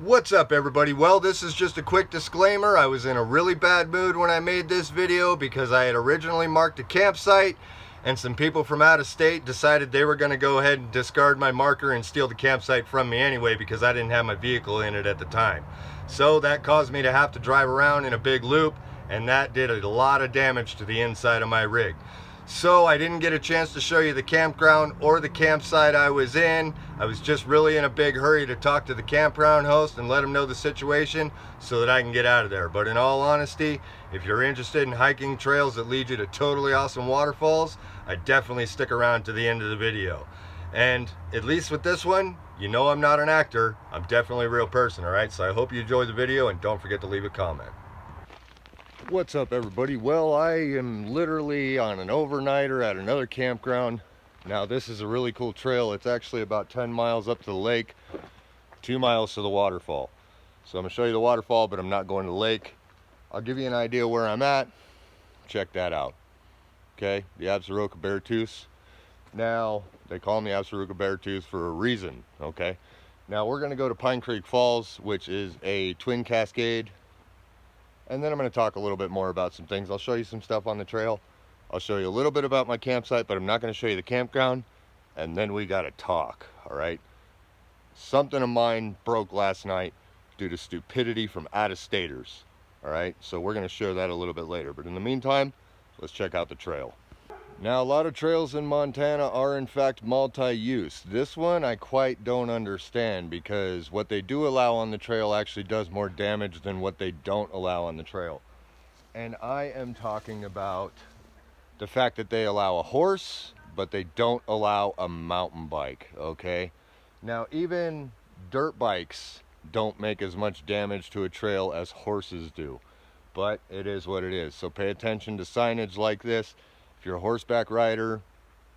What's up, everybody? Well, this is just a quick disclaimer. I was in a really bad mood when I made this video because I had originally marked a campsite and some people from out of state decided they were going to go ahead and discard my marker and steal the campsite from me anyway because I didn't have my vehicle in it at the time. So that caused me to have to drive around in a big loop, and that did a lot of damage to the inside of my rig. So I didn't get a chance to show you the campground or the campsite I was in. I was just really in a big hurry to talk to the campground host and let him know the situation so that I can get out of there. But in all honesty, if you're interested in hiking trails that lead you to totally awesome waterfalls, I'd definitely stick around to the end of the video. And at least with this one, you know I'm not an actor. I'm definitely a real person, alright? So I hope you enjoy the video and don't forget to leave a comment. What's up, everybody? Well, I am literally on an overnighter at another campground. Now, this is a really cool trail. It's actually about 10 miles up to the lake, 2 miles to the waterfall. So I'm gonna show you the waterfall, but I'm not going to the lake. I'll give you an idea where I'm at. Check that out. Okay, the Absaroka Beartooth. Now, they call me Absaroka Beartooth for a reason, okay? Now, we're gonna go to Pine Creek Falls, which is a twin cascade. And then I'm going to talk a little bit more about some things. I'll show you some stuff on the trail. I'll show you a little bit about my campsite, but I'm not going to show you the campground. And then we got to talk, all right? Something of mine broke last night due to stupidity from out-of-staters, all right? So we're going to share that a little bit later. But in the meantime, let's check out the trail. Now, a lot of trails in Montana are in fact multi-use. This one I quite don't understand because what they do allow on the trail actually does more damage than what they don't allow on the trail. And I am talking about the fact that they allow a horse, but they don't allow a mountain bike, okay? Now, even dirt bikes don't make as much damage to a trail as horses do, but it is what it is. So pay attention to signage like this. If you're a horseback rider,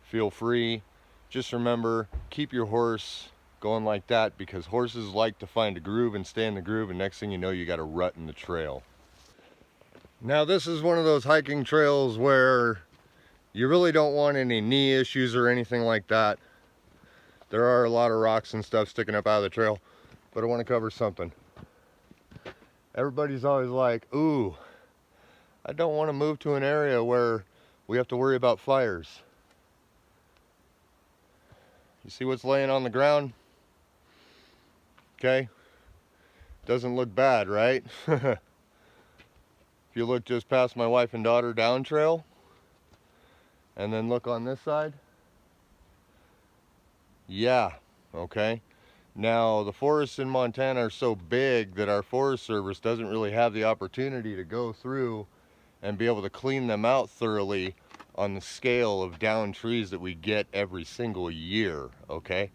feel free. Just remember, keep your horse going like that because horses like to find a groove and stay in the groove, and next thing you know, you got a rut in the trail. Now, this is one of those hiking trails where you really don't want any knee issues or anything like that. There are a lot of rocks and stuff sticking up out of the trail, but I want to cover something. Everybody's always like, ooh, I don't want to move to an area where we have to worry about fires. You see what's laying on the ground? Okay. Doesn't look bad, right? If you look just past my wife and daughter down trail, and then look on this side. Yeah, okay. Now, the forests in Montana are so big that our Forest Service doesn't really have the opportunity to go through and be able to clean them out thoroughly on the scale of down trees that we get every single year, okay?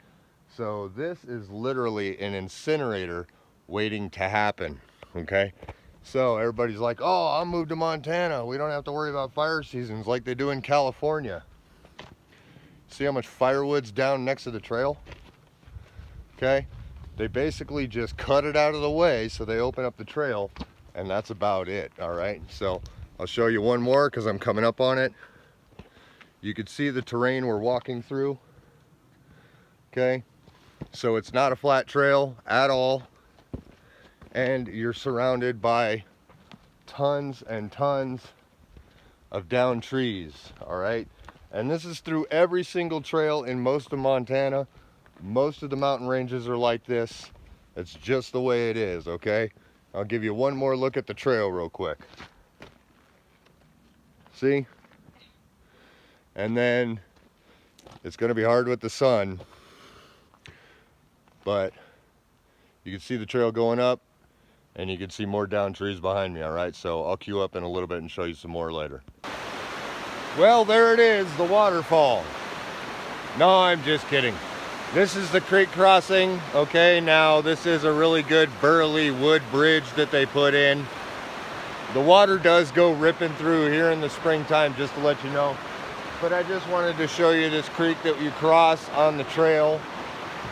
So this is literally an incinerator waiting to happen, okay? So everybody's like, oh, I'll move to Montana. We don't have to worry about fire seasons like they do in California. See how much firewood's down next to the trail? Okay? They basically just cut it out of the way so they open up the trail, and that's about it, all right? So I'll show you one more because I'm coming up on it. You can see the terrain we're walking through. Okay, so it's not a flat trail at all, and you're surrounded by tons and tons of down trees, all right? And this is through every single trail in most of Montana. Most of the mountain ranges are like this. It's just the way it is, okay? I'll give you one more look at the trail real quick. See? And then it's going to be hard with the sun, but you can see the trail going up and you can see more down trees behind me, all right? So I'll queue up in a little bit and show you some more later. Well, there it is, the waterfall. No, I'm just kidding. This is the creek crossing, okay? Now, this is a really good burly wood bridge that they put in. The water does go ripping through here in the springtime, just to let you know. But I just wanted to show you this creek that you cross on the trail.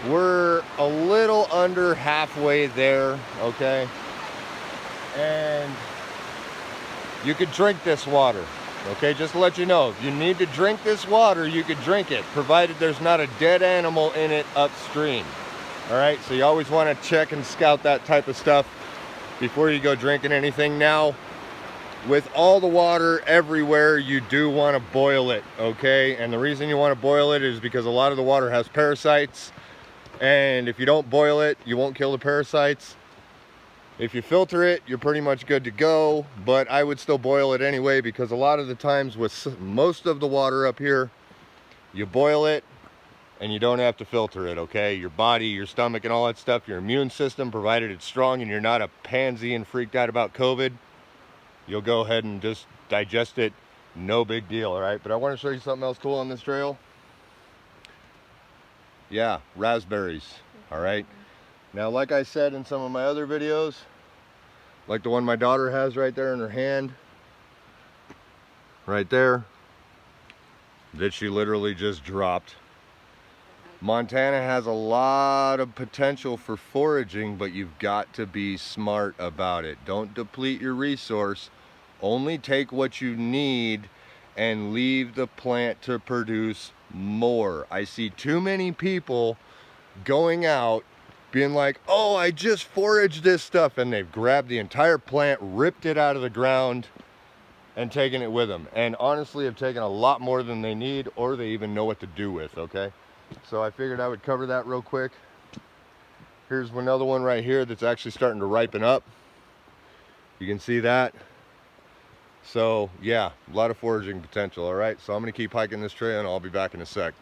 We're a little under halfway there, okay? And you could drink this water, okay? Just to let you know, if you need to drink this water, you could drink it, provided there's not a dead animal in it upstream. All right, so you always want to check and scout that type of stuff before you go drinking anything. Now, with all the water everywhere, you do want to boil it, okay? And the reason you want to boil it is because a lot of the water has parasites, and if you don't boil it, you won't kill the parasites. If you filter it, you're pretty much good to go, but I would still boil it anyway, because a lot of the times with most of the water up here, you boil it and you don't have to filter it, okay? Your body, your stomach and all that stuff, your immune system, provided it's strong and you're not a pansy and freaked out about COVID, you'll go ahead and just digest it, no big deal, all right? But I want to show you something else cool on this trail. Yeah, raspberries, all right? Now, like I said in some of my other videos, like the one my daughter has right there in her hand, right there, that she literally just dropped. Montana has a lot of potential for foraging, but you've got to be smart about it. Don't deplete your resource. Only take what you need and leave the plant to produce more. I see too many people going out being like, oh, I just foraged this stuff, and they've grabbed the entire plant, ripped it out of the ground, and taken it with them. And honestly, have taken a lot more than they need, or they even know what to do with, okay? So I figured I would cover that real quick. Here's another one right here that's actually starting to ripen up. You can see that. So yeah, a lot of foraging potential, all right? So I'm gonna keep hiking this trail and I'll be back in a sec.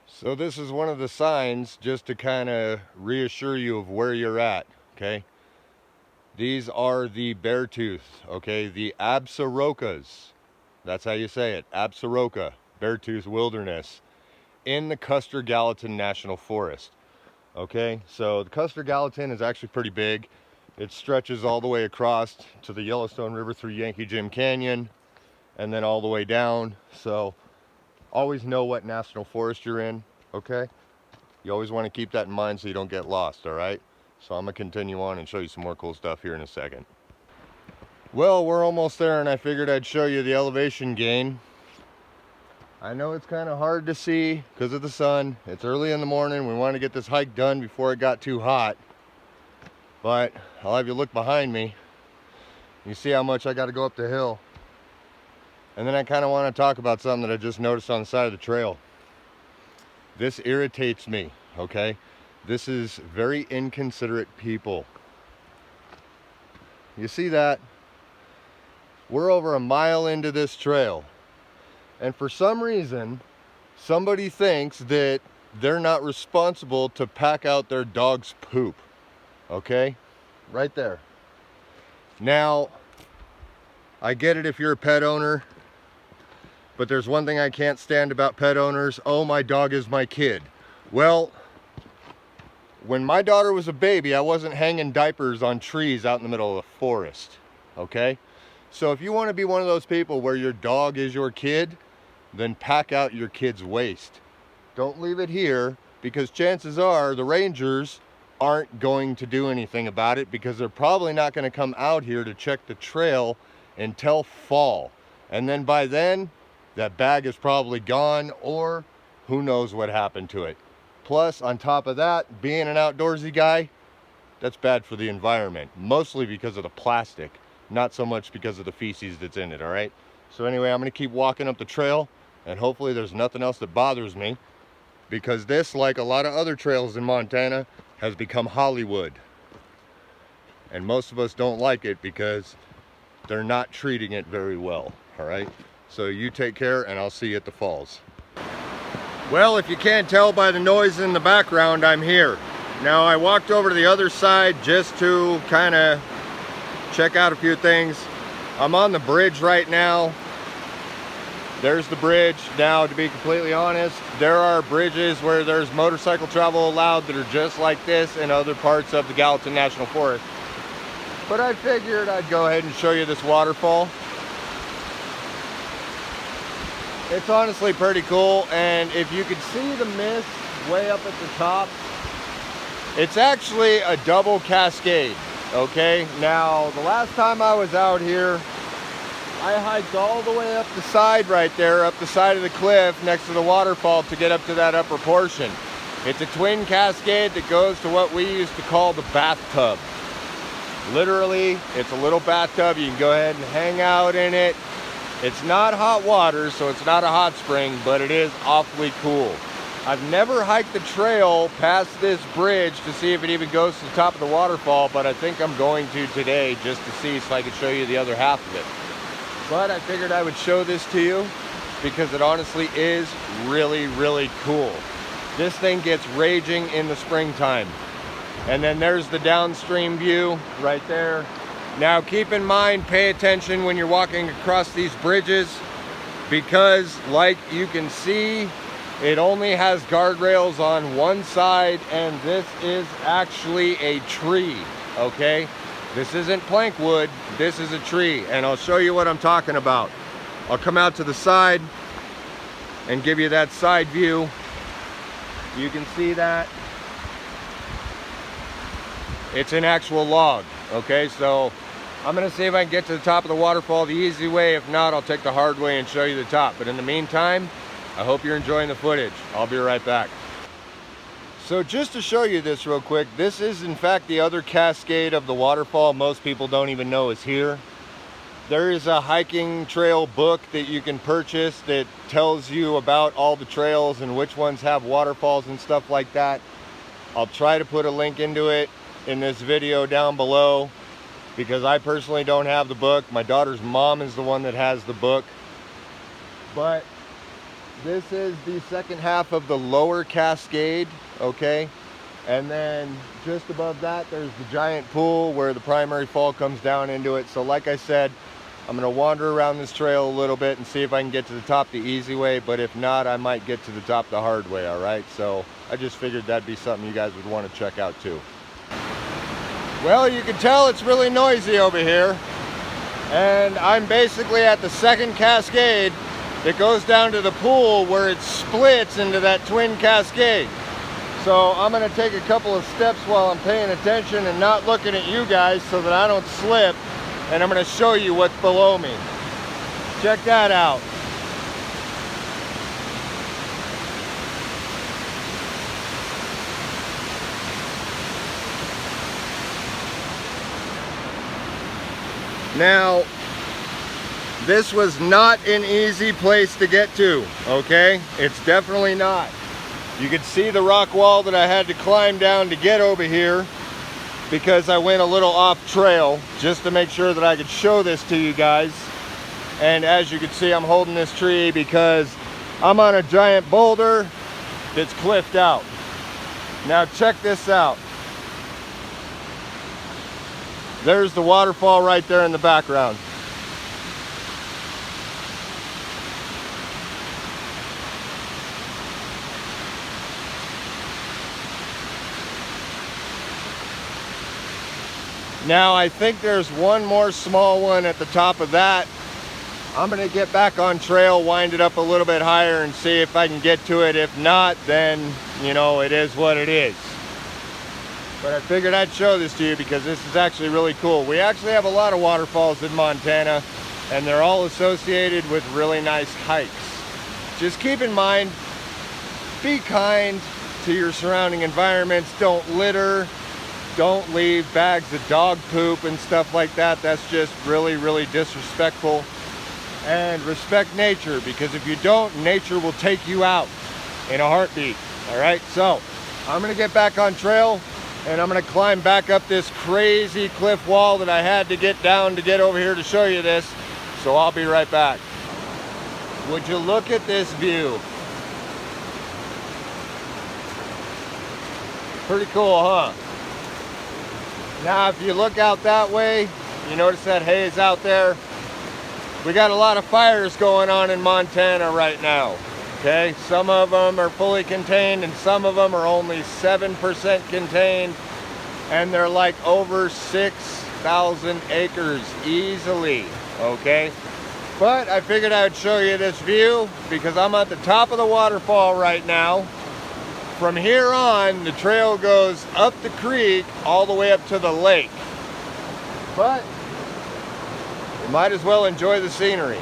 So this is one of the signs just to kind of reassure you of where you're at, okay? These are the beartooth, okay? The Absarokas. That's how you say it, Absaroka, beartooth wilderness, in the Custer-Gallatin National Forest. Okay, so the Custer-Gallatin is actually pretty big. It stretches all the way across to the Yellowstone River through Yankee Jim Canyon and then all the way down. So always know what national forest you're in, okay? You always want to keep that in mind so you don't get lost, all right? So I'm gonna continue on and show you some more cool stuff here in a second. Well, we're almost there, and I figured I'd show you the elevation gain. I know it's kind of hard to see because of the sun. It's early in the morning. We want to get this hike done before it got too hot. But I'll have you look behind me. You see how much I got to go up the hill. And then I kind of want to talk about something that I just noticed on the side of the trail. This irritates me, okay? This is very inconsiderate people. You see that? We're over a mile into this trail. And for some reason, somebody thinks that they're not responsible to pack out their dog's poop. Okay? Right there. Now, I get it if you're a pet owner, but there's one thing I can't stand about pet owners. Oh, my dog is my kid. Well, when my daughter was a baby, I wasn't hanging diapers on trees out in the middle of the forest. Okay? So if you want to be one of those people where your dog is your kid, then pack out your kid's waste. Don't leave it here, because chances are the rangers aren't going to do anything about it, because they're probably not going to come out here to check the trail until fall. And then by then, that bag is probably gone, or who knows what happened to it. Plus, on top of that, being an outdoorsy guy, that's bad for the environment, mostly because of the plastic, not so much because of the feces that's in it, all right? So anyway, I'm gonna keep walking up the trail, and hopefully there's nothing else that bothers me, because this, like a lot of other trails in Montana, has become Hollywood. And most of us don't like it because they're not treating it very well, all right? So you take care, and I'll see you at the falls. Well, if you can't tell by the noise in the background, I'm here. Now, I walked over to the other side just to kind of check out a few things. I'm on the bridge right now. There's the bridge. Now, to be completely honest, there are bridges where there's motorcycle travel allowed that are just like this in other parts of the Gallatin National Forest. But I figured I'd go ahead and show you this waterfall. It's honestly pretty cool, and if you could see the mist way up at the top, it's actually a double cascade, okay? Now, the last time I was out here, I hiked all the way up the side right there, up the side of the cliff next to the waterfall to get up to that upper portion. It's a twin cascade that goes to what we used to call the bathtub. Literally, it's a little bathtub. You can go ahead and hang out in it. It's not hot water, so it's not a hot spring, but it is awfully cool. I've never hiked the trail past this bridge to see if it even goes to the top of the waterfall, but I think I'm going to today just to see so I can show you the other half of it. But I figured I would show this to you because it honestly is really, really cool. This thing gets raging in the springtime. And then there's the downstream view right there. Now keep in mind, pay attention when you're walking across these bridges, because like you can see, it only has guardrails on one side, and this is actually a tree, okay? This isn't plank wood, this is a tree, and I'll show you what I'm talking about. I'll come out to the side and give you that side view. You can see that. It's an actual log, okay? So I'm gonna see if I can get to the top of the waterfall the easy way. If not, I'll take the hard way and show you the top. But in the meantime, I hope you're enjoying the footage. I'll be right back. So just to show you this real quick, this is in fact the other cascade of the waterfall most people don't even know is here. There is a hiking trail book that you can purchase that tells you about all the trails and which ones have waterfalls and stuff like that. I'll try to put a link into it in this video down below because I personally don't have the book. My daughter's mom is the one that has the book. But this is the second half of the lower cascade, okay? And then just above that, there's the giant pool where the primary fall comes down into it. So like I said, I'm gonna wander around this trail a little bit and see if I can get to the top the easy way, but if not, I might get to the top the hard way, all right? So I just figured that'd be something you guys would wanna check out too. Well, you can tell it's really noisy over here. And I'm basically at the second cascade that goes down to the pool where it splits into that twin cascade. So I'm gonna take a couple of steps while I'm paying attention and not looking at you guys so that I don't slip, and I'm gonna show you what's below me. Check that out. Now, this was not an easy place to get to, okay? It's definitely not. You can see the rock wall that I had to climb down to get over here because I went a little off trail just to make sure that I could show this to you guys. And as you can see, I'm holding this tree because I'm on a giant boulder that's cliffed out. Now check this out. There's the waterfall right there in the background. Now I think there's one more small one at the top of that. I'm gonna get back on trail, wind it up a little bit higher and see if I can get to it. If not, then, you know, it is what it is. But I figured I'd show this to you because this is actually really cool. We actually have a lot of waterfalls in Montana, and they're all associated with really nice hikes. Just keep in mind, be kind to your surrounding environments. Don't litter. Don't leave bags of dog poop and stuff like that. That's just really, really disrespectful. And respect nature, because if you don't, nature will take you out in a heartbeat. All right, so I'm gonna get back on trail and I'm gonna climb back up this crazy cliff wall that I had to get down to get over here to show you this. So I'll be right back. Would you look at this view? Pretty cool, huh? Now, if you look out that way, you notice that haze out there? We got a lot of fires going on in Montana right now, okay? Some of them are fully contained and some of them are only 7% contained, and they're like over 6,000 acres easily, okay? But I figured I would show you this view because I'm at the top of the waterfall right now. From here on, the trail goes up the creek all the way up to the lake. But you might as well enjoy the scenery.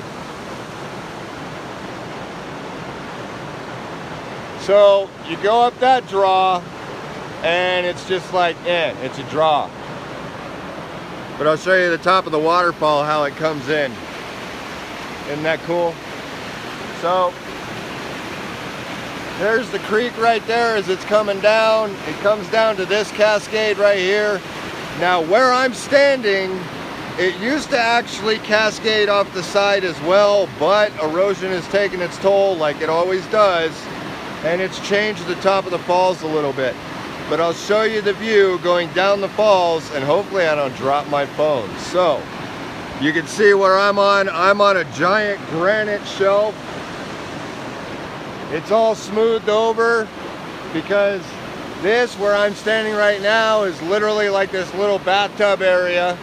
So you go up that draw and it's just like, it's a draw. But I'll show you the top of the waterfall, how it comes in. Isn't that cool? So there's the creek right there as it's coming down. It comes down to this cascade right here. Now where I'm standing, it used to actually cascade off the side as well, but erosion has taken its toll like it always does, and it's changed the top of the falls a little bit. But I'll show you the view going down the falls, and hopefully I don't drop my phone. So you can see where I'm on a giant granite shelf. It's all smoothed over because this, where I'm standing right now, is literally like this little bathtub area.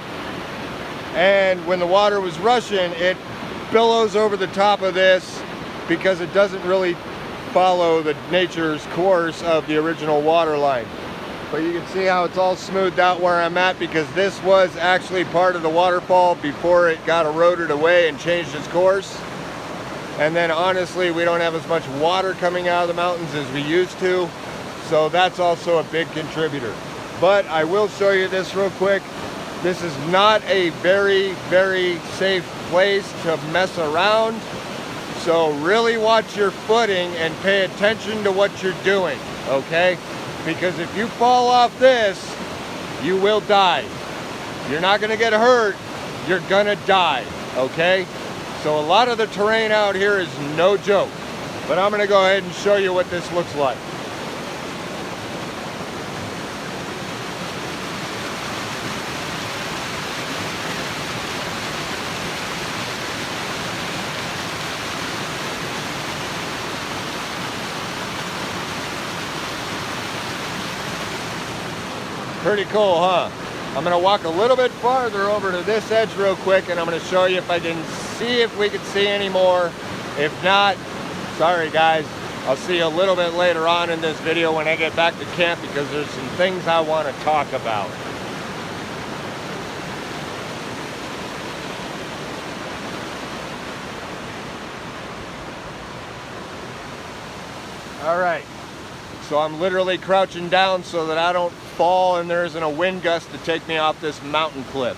And when the water was rushing, it billows over the top of this because it doesn't really follow the nature's course of the original water line. But you can see how it's all smoothed out where I'm at, because this was actually part of the waterfall before it got eroded away and changed its course. And then honestly, we don't have as much water coming out of the mountains as we used to, so that's also a big contributor. But I will show you this real quick. This is not a very, very safe place to mess around. So really watch your footing and pay attention to what you're doing, okay? Because if you fall off this, you will die. You're not gonna get hurt, you're gonna die, okay? So a lot of the terrain out here is no joke. But I'm gonna go ahead and show you what this looks like. Pretty cool, huh? I'm gonna walk a little bit farther over to this edge real quick, and I'm gonna show you if I can see if we can see any more. If not, sorry guys, I'll see you a little bit later on in this video when I get back to camp, because there's some things I want to talk about. All right, so I'm literally crouching down so that I don't fall and there isn't a wind gust to take me off this mountain cliff.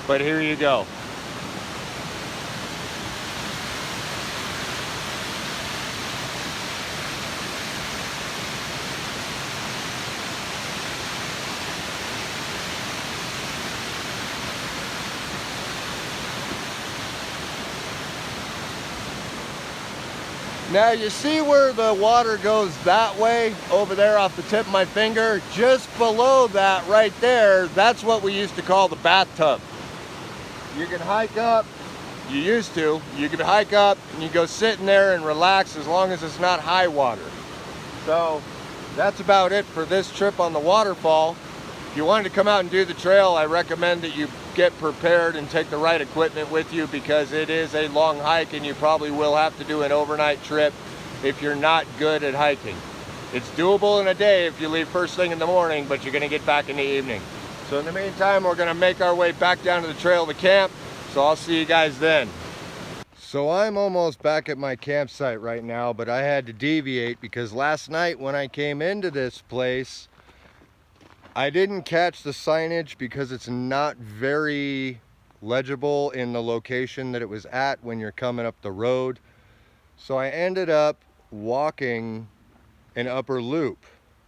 But here you go. Now you see where the water goes that way, over there off the tip of my finger? Just below that right there, that's what we used to call the bathtub. You can hike up, you can hike up and you go sit in there and relax as long as it's not high water. So that's about it for this trip on the waterfall. If you wanted to come out and do the trail, I recommend that you get prepared and take the right equipment with you, because it is a long hike and you probably will have to do an overnight trip if you're not good at hiking. It's doable in a day if you leave first thing in the morning, but you're gonna get back in the evening. So in the meantime, we're gonna make our way back down to the trail to camp, so I'll see you guys then. So I'm almost back at my campsite right now, but I had to deviate because last night when I came into this place, I didn't catch the signage because it's not very legible in the location that it was at when you're coming up the road. So I ended up walking an upper loop,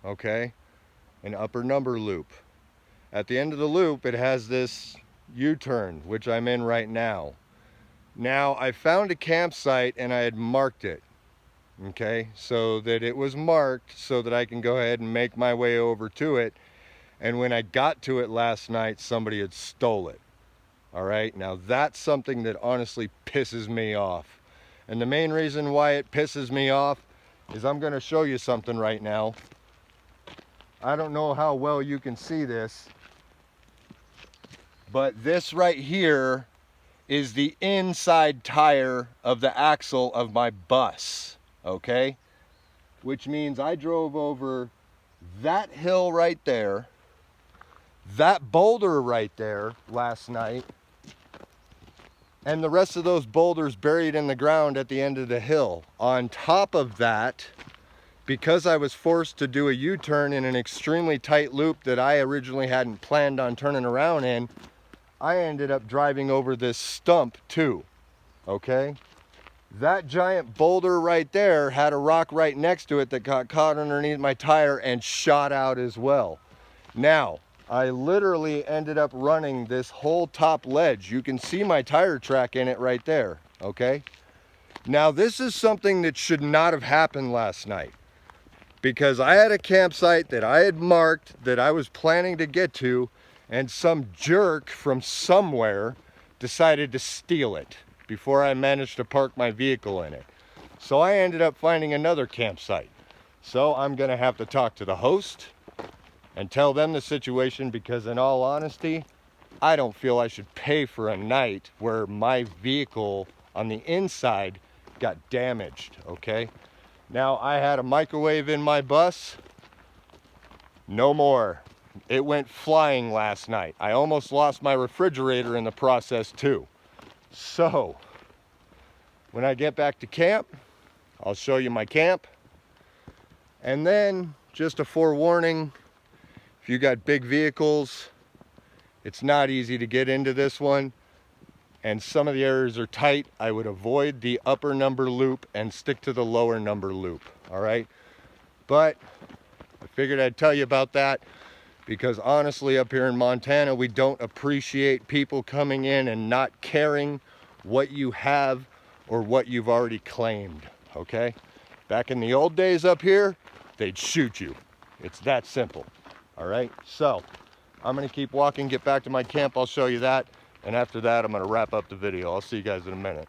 okay? An upper number loop. At the end of the loop, it has this U-turn, which I'm in right now. Now, I found a campsite and I had marked it, okay? So that it was marked so that I can go ahead and make my way over to it. And when I got to it last night, somebody had stole it. All right, now that's something that honestly pisses me off. And the main reason why it pisses me off is I'm gonna show you something right now. I don't know how well you can see this, but this right here is the inside tire of the axle of my bus, okay? Which means I drove over that hill right there, that boulder right there last night, and the rest of those boulders buried in the ground at the end of the hill. On top of that, because I was forced to do a U-turn in an extremely tight loop that I originally hadn't planned on turning around in, I ended up driving over this stump too, okay? That giant boulder right there had a rock right next to it that got caught underneath my tire and shot out as well. Now, I literally ended up running this whole top ledge. You can see my tire track in it right there, okay? Now, this is something that should not have happened last night, because I had a campsite that I had marked that I was planning to get to, and some jerk from somewhere decided to steal it before I managed to park my vehicle in it. So I ended up finding another campsite. So I'm gonna have to talk to the host and tell them the situation, because in all honesty, I don't feel I should pay for a night where my vehicle on the inside got damaged, okay? Now, I had a microwave in my bus. No more. It went flying last night. I almost lost my refrigerator in the process too. So, when I get back to camp, I'll show you my camp. And then, just a forewarning, if you got big vehicles, it's not easy to get into this one, and some of the areas are tight. I would avoid the upper number loop and stick to the lower number loop, all right? But I figured I'd tell you about that, because honestly, up here in Montana, we don't appreciate people coming in and not caring what you have or what you've already claimed, okay? Back in the old days up here, they'd shoot you. It's that simple. All right, so I'm gonna keep walking, get back to my camp, I'll show you that, and after that I'm gonna wrap up the video. I'll see you guys in a minute.